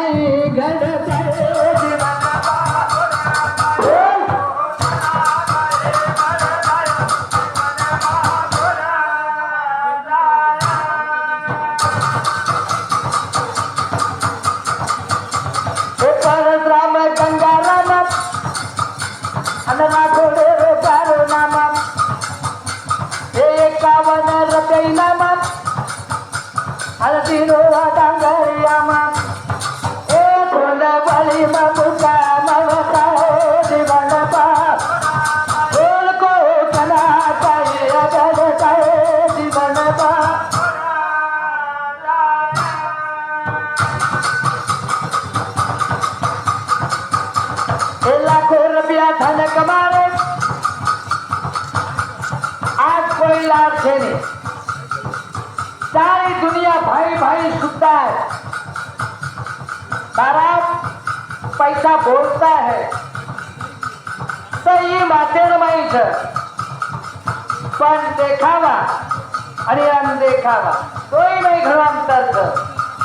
काही घडत आहे परशुराम गंगाराम अननाथोडे रो नाम हे 51 रतई नाम अलतीरो डांगरियाम ए तोंड बळी ममुका मवता जीवन पा बोल को कना काय अगल काय जीवन पा लाखों रुपया धन कमाने आज कोई लाभ है नहीं सारी दुनिया भाई भाई सुनता है बारात पैसा बोलता है सही मातेर माहीत पण देखावा आणि अनदेखावा कोई नाही घरांतर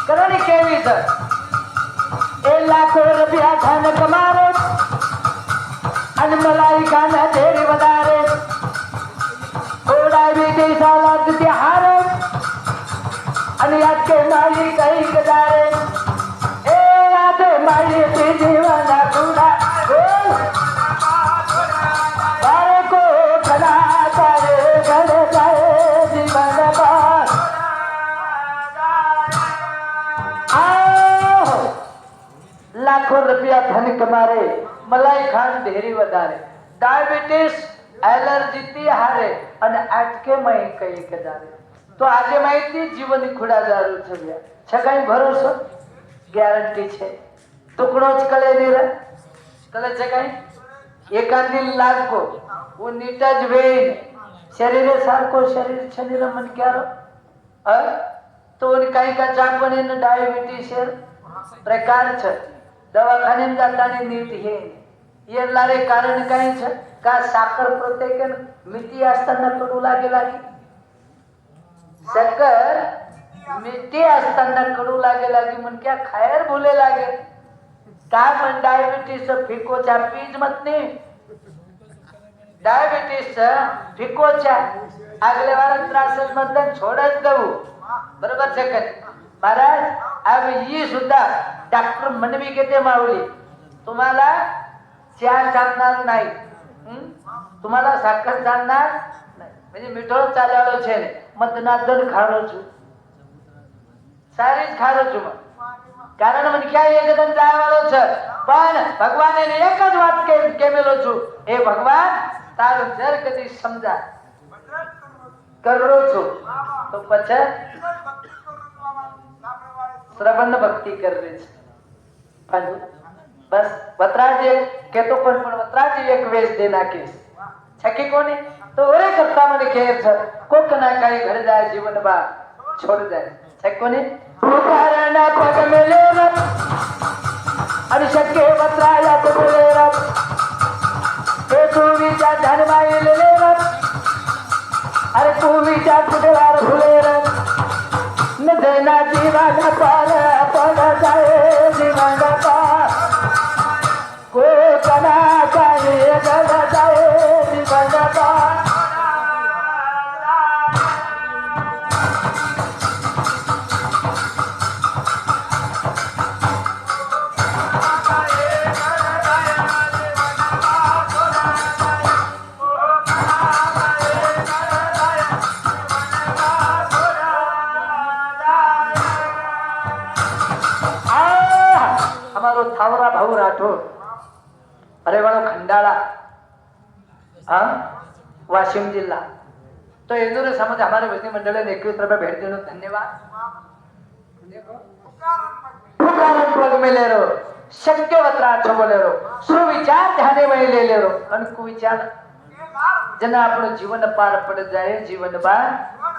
कारण केवीच ए लाखो रुपया धन कमारे आणि मलाई गाणं तेरी वदारे थोडा विधी झाला तुझे हारे आणि याचे माळी काही गदारे ए आधे माळी ते जीवना तुला बारे को खना करे घडे जाए जीवन पार लाखों रुपया धन कमारे मलाई खान ढेरी વધારે ડાયાબિટીસ એલર્જી થી હારે અને આટકે મય કઈ કદારે તો આજે માહિતી જીવન ખુડા દારૂ થયા છે કઈ ભરોસો ગેરંટી છે ટુકડો જ કલે ની રે કલે છે કઈ એકાંદી લાગકો वो नीटा ज वेन शरीर सारको शरीर शरीर मन क्यारो तो काही का चापणे न डायबिटीस प्रकार છે दवाखाने में जाता नीट हे ये लारे कारण काही છે का साखर प्रत्येक मिठी असताना कडू लागे साखर मिठी असताना कडू लागे मन क्या खायर भूले लागे काय पण डायबिटीस फिको चा पीज मत ने डायबिटीस फिको चा આગલે વાળા ત્રાસ મતલબ છોડ જ દઉં बरोबर છે કે महाराज अब ये सुद्धा डॉक्टर मनवी कहते माऊली तुम्हाला चहा चालणार नाही तुम्हाला साखर चालणार नाही म्हणजे मिठो चालवालो છે ને મતનાદન ખારો છું સારી જ ખારો છું કારણ મને ક્યાં એકદમ જાયવાળો છે પણ ભગવાને એક જ વાત કેમેલો છું એ ભગવાન તારું જર કદી સમજા કરો છું તો પછી श्रवण भक्ति कर रही है बस वतराज कहतो पण वतराज एक वेश देना के छके कोने तो ओरे करता मन खेर छ कोक ना काही घर जाए जीवन बा छोड़ जाए छक कोने कारण पग मेले रब आणि शक्के वतराया तो बोले रब ते तू विचार धन माई ले रब अरे तू विचार कुठेवार भुले रब न देना जीवन पार पड़ जाए जीवन पार को कना चाहिए गल जाए जीवन पार थावरा भाऊ राठोड अरे वालो खंडाळा हाँ वाशिम जिला तो इंदूर समाज हमारे भजनी मंडल ने 21 रुपये भेंट देने धन्यवाद पग में ले रो शक्य वत्रार्थ बोले रो सुविचार ध्याने में ले रो अन कुविचार जना अपनो जीवन पार पड़ जाए जीवन बार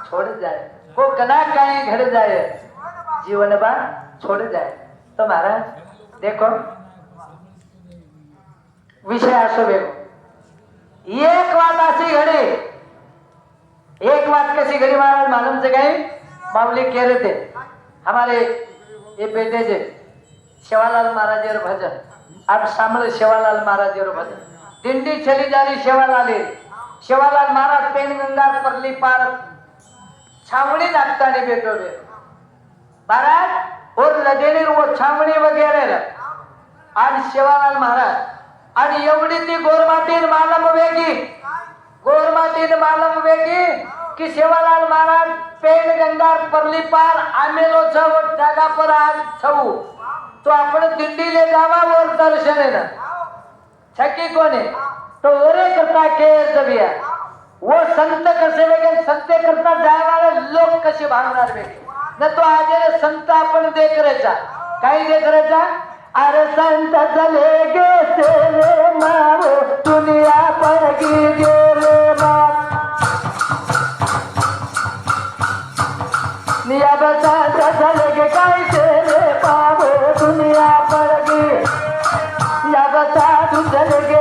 छोड़ जाए को कना काई घड़ जाए जीवन बार छोड़ जाए तो महाराज देखो विषय असो वेगो एक बात अशी घडी एक बात कशी घडी महाराज मालूम से गई मामले कह रहे थे हमारे ये बेटे जे शेवालाल महाराज भजन अब सामने शेवालाल महाराज भजन दिंडी चली जा रही शेवालाल महाराज पेन गंगा परली पार छावनी नागतानी बेटो बे महाराज और लगेली वो छावनी वगैरे आणि शेवालाल महाराज आणि एवढी ती गोरमाटीन मालम वेगी कि शेवालाल महाराज पेन गंगा परली पार आमेलो जागा पर आज छऊ तो आपण दिंडी ले जावा और दर्शन है ना छकी कोने तो ओरे करता के जबिया वो संत कसे लेकिन संते करता जाए वाले लोग कसे भागणार बेटे न तो आज संत आपण देख रेचा काही देख रेचा अरे संत चले गे तेरे मारो दुनिया पर गेले मार निया बता चले गे काय तेरे बाबो दुनिया पर गे या बता तू चले गे